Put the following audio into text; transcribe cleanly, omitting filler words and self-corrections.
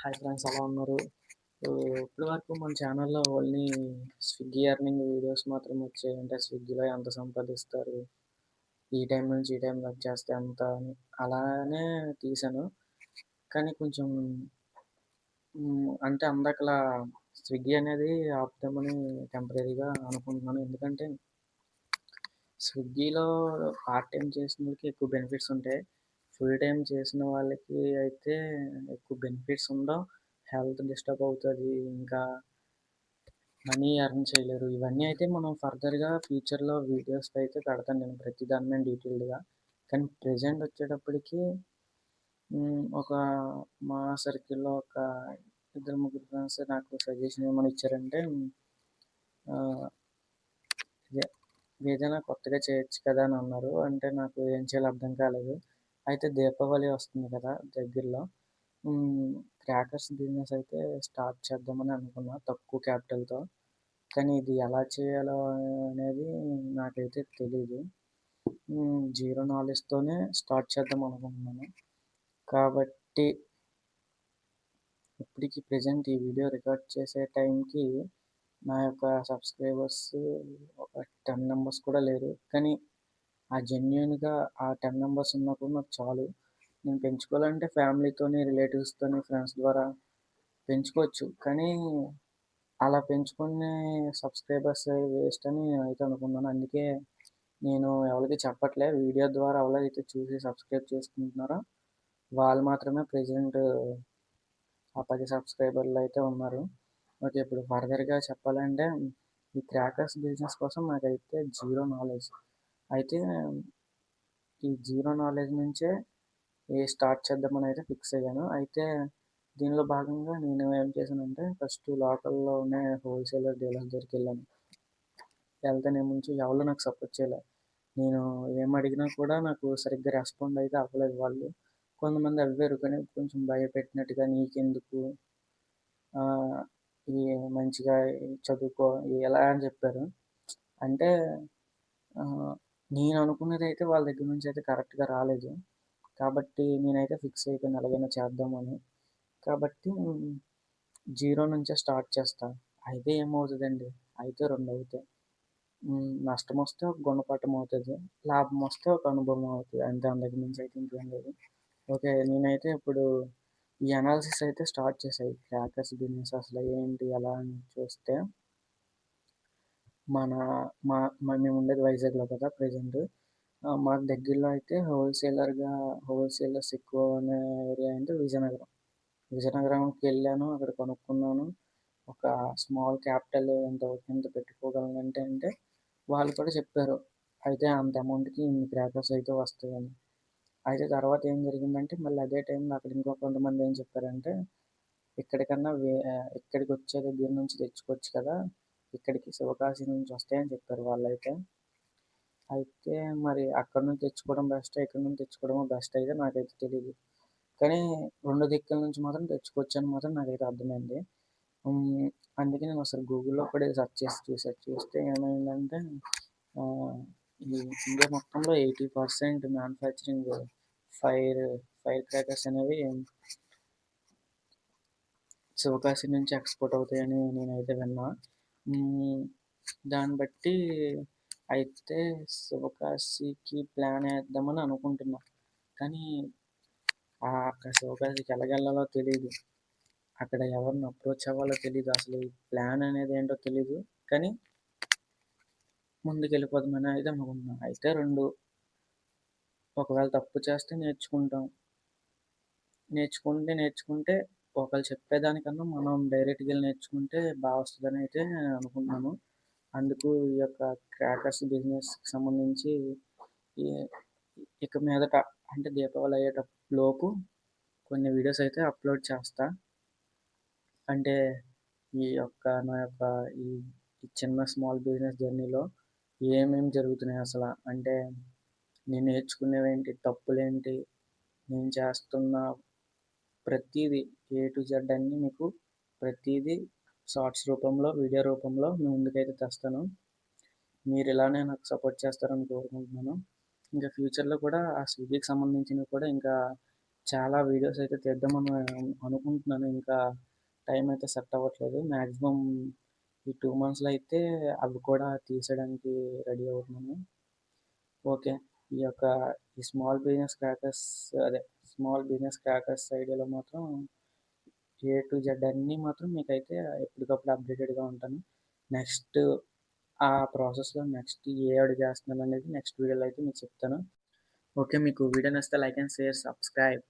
Hi friends, ఎలా ఉన్నారు? ఇప్పటి వరకు మన ఛానల్లో ఓన్లీ స్విగ్గీ ఎర్నింగ్ వీడియోస్ మాత్రం వచ్చాయి. అంటే స్విగ్గీలో ఎంత సంపాదిస్తారు, ఈ టైం నుంచి ఈ టైం వర్క్ చేస్తే ఎంత అని అలానే తీశాను. కానీ కొంచెం అంటే అందకలా స్విగ్గీ అనేది ఆపుదామని టెంపరరీగా అనుకుంటున్నాను. ఎందుకంటే స్విగ్గీలో పార్ట్ టైం చేసిన వాళ్ళకి ఎక్కువ బెనిఫిట్స్ ఉంటాయి. ఫుల్ టైం చేసిన వాళ్ళకి అయితే ఎక్కువ బెనిఫిట్స్ ఉండవు. హెల్త్ డిస్టర్బ్ అవుతుంది. ఇంకా మనీ ఎర్న్ చేయలేరు. ఇవన్నీ అయితే మనం ఫర్దర్‌గా ఫ్యూచర్‌లో వీడియోస్‌లో అయితే పెడతాను నేను ప్రతి దాని మీద డీటెయిల్డ్‌గా. కానీ ప్రెజెంట్ వచ్చేటప్పటికి ఒక మా సర్కిల్‌లో ఒక ఇద్దరు, ముగ్గురు ఫ్రెండ్స్ నాకు సజెషన్ ఏమని ఇచ్చారంటే ఆహ్, ఇదే ఏదైనా కొత్తగా చేయొచ్చు కదా అని అన్నారు. అంటే నాకు ఏం చేయాలో అర్థం కాలేదు. అయితే దీపావళి వస్తుంది కదా దగ్గరలో. హ్మ్. క్రాకర్స్ బిజినెస్ అయితే స్టార్ట్ చేద్దామని అనుకున్నా తక్కువ క్యాపిటల్‌తో. కానీ ఇది ఎలా చేయాలో అనేది నాకైతే తెలీదు. జీరో నాలెడ్జ్‌తోనే స్టార్ట్ చేద్దాం అనుకుంటున్నాను. కాబట్టి ఇప్పటికి ప్రెజెంట్ ఈ వీడియో రికార్డ్ చేసే టైంకి నా యొక్క సబ్స్క్రైబర్స్ ఒక 10 మెంబర్స్ కూడా లేరు. కానీ ఆ జెన్యూన్‌గా ఆ 10 మెంబర్స్ ఉన్నప్పుడు నాకు చాలు. నేను పెంచుకోవాలంటే ఫ్యామిలీతోని, రిలేటివ్స్‌తోని, ఫ్రెండ్స్ ద్వారా పెంచుకోవచ్చు. కానీ అలా పెంచుకునే సబ్స్క్రైబర్స్ వేస్ట్ అని నేనైతే అనుకున్నాను. అందుకే నేను ఎవరికీ చెప్పట్లే. వీడియో ద్వారా ఎవరైతే చూసి సబ్స్క్రైబ్ చేసుకుంటున్నారో వాళ్ళు మాత్రమే ప్రెజెంట్ ఆ 10 సబ్స్క్రైబర్లు అయితే ఉన్నారు. ఓకే. ఇప్పుడు ఫర్దర్‌గా చెప్పాలంటే ఈ క్రాకర్స్ బిజినెస్ కోసం నాకైతే జీరో నాలెడ్జ్. అయితే ఈ జీరో నాలెడ్జ్ నుంచే స్టార్ట్ చేద్దామని అయితే ఫిక్స్ అయ్యాను. అయితే దీనిలో భాగంగా నేను ఏం చేశానంటే ఫస్ట్ లోకల్‌లోనే హోల్‌సేలర్ డీలర్స్ దగ్గరికెళ్ళాను. వెళ్తేనేముంచి ఎవరు నాకు సపోర్ట్ చేయలే. నేను ఏమడిగినా కూడా నాకు సరిగ్గా రెస్పాండ్ అయితే అవ్వలేదు వాళ్ళు. కొంతమంది అవ్వారు కానీ కొంచెం భయపెట్టినట్టుగా నీకెందుకు ఆహ్, ఈ మంచిగా చదువుకో ఇలా అని చెప్పారు. అంటే ఆహ్, నేను అనుకున్నదైతే వాళ్ళ దగ్గర నుంచి అయితే కరెక్ట్‌గా రాలేదు. కాబట్టి నేనైతే ఫిక్స్ అయిపోయాను ఎలాగైనా చేద్దామని. కాబట్టి జీరో నుంచే స్టార్ట్ చేస్తా. అయితే ఏమవుతదండి, అయితే 2 అవుతాయి. నష్టమొస్తే ఒక గుణపాఠం అవుతది. లాభమొస్తే ఒక అనుభవం అవుతది. అంతే అంతకు మించి అయితే ఇంకేం లేదు. ఓకే. నేనైతే ఇప్పుడు ఈ అనాలిసిస్ అయితే స్టార్ట్ చేశా. ఈ క్రాకర్స్ బిజినెస్ అసలు ఏంటి, ఎలా అని చూస్తే మన మా మేముండేది వైజాగ్‌లో కదా ప్రెజెంట్. మాకు దగ్గరలో అయితే హోల్‌సేలర్స్ ఎక్కువ ఉన్న ఏరియా అంటే విజయనగరం. విజయనగరంకెళ్ళాను. అక్కడ కనుక్కున్నాను. ఒక స్మాల్ క్యాపిటల్ ఎంత పెట్టుకోగలనంటే వాళ్ళు కూడా చెప్పారు. అయితే అంత అమౌంట్‌కి ఇన్ని క్రాకర్స్ అయితే వస్తాయని. అయితే తర్వాత ఏం జరిగిందంటే మళ్ళీ అదే టైంలో అక్కడ ఇంకో కొంతమంది ఏం చెప్పారంటే, ఇక్కడికొచ్చే దగ్గర నుంచి తెచ్చుకోవచ్చు కదా! ఇక్కడికి శివకాశి నుంచి వస్తాయని చెప్పారు వాళ్ళైతే. అయితే మరి అక్కడి నుంచి తెచ్చుకోవడం బెస్టా? ఇక్కడి నుంచి తెచ్చుకోవడమో బెస్ట్ అయితే నాకైతే తెలీదు. కానీ 2 దిక్కుల నుంచి మాత్రం తెచ్చుకోవచ్చని మాత్రం నాకైతే అర్థమైంది. హ్మ్. అందుకే నేను ఒకసారి గూగుల్‌లో కూడా సెర్చ్ చేసి చూసా. చూస్తే ఏమైందంటే ఆహ్, ఈ ఇండియా మొత్తంలో 80% మ్యానుఫ్యాక్చరింగ్ ఫైర్ ఫైర్ క్రాకర్స్ అనేవి శివకాశి నుంచి ఎక్స్‌పోర్ట్ అవుతాయని నేనైతే విన్నా. హ్మ్. దాన్ని బట్టి అయితే శివకాశికి ప్లాన్ ఏద్దామని అనుకుంటున్నా. కానీ అక్కడ శివకాశికి ఎలాగెళ్ళాలో తెలీదు. అక్కడ ఎవరిని అప్రోచ్ అవ్వాలో తెలీదు. అసలు ఈ ప్లాన్ అనేది ఏంటో తెలీదు. కానీ ముందుకెళ్ళిపోదామని అయితే అనుకుంటున్నా. అయితే 2 ఒకవేళ తప్పు చేస్తే నేర్చుకుంటాం. నేర్చుకుంటే ఒకళ్ళు చెప్పేదానికన్నా మనం డైరెక్ట్‌గా ఎళ్లి నేర్చుకుంటే బా వస్తదని అయితే అనుకుంటున్నాను. అందుకు ఈ యొక్క క్రాకర్స్ బిజినెస్‌కి సంబంధించి ఈ ఇక మీదట అంటే దీపావళి లోపు కొన్ని వీడియోస్ అయితే అప్‌లోడ్ చేస్తా. అంటే నా యొక్క ఈ ఈ చిన్న స్మాల్ బిజినెస్ జర్నీలో ఏమేమి జరుగుతున్నాయి అసల? అంటే నేను నేర్చుకునేవేంటి? తప్పులేంటి? నేను చేస్తున్న ప్రతీదీ టు జెడ్ అన్నీ మీకు ప్రతీదీ షార్ట్స్ రూపంలో, వీడియో రూపంలో మీ ముందుకైతే తెస్తాను. మీరు ఇలానే నాకు సపోర్ట్ చేస్తారని కోరుకుంటున్నాను. ఇంకా ఫ్యూచర్‌లో కూడా ఆ స్విగ్గీకి సంబంధించినవి కూడా ఇంకా చాలా వీడియోస్ అయితే తీద్దామని అనుకుంటున్నాను. ఇంకా టైం అయితే సెట్ అవ్వట్లేదు. మాక్సిమం ఈ 2 మంత్స్‌లో అయితే అవి కూడా తీసేయడానికి రెడీ అవుతున్నాను. ఓకే. ఈ యొక్క ఈ స్మాల్ బిజినెస్ క్రాకర్స్ ఐడియాలో మాత్రం ఏ టు జెడ్ అన్నీ మాత్రం మీకైతే ఎప్పటికప్పుడు అప్డేటెడ్‌గా ఉంటాను. నెక్స్ట్ ఆ ప్రాసెస్‌లో నెక్స్ట్ ఏ అడుగేస్తున్నాననేది నెక్స్ట్ వీడియోలో అయితే మీకు చెప్తాను. ఓకే. మీకు వీడియో నచ్చితే లైక్ అండ్ షేర్, సబ్స్క్రైబ్.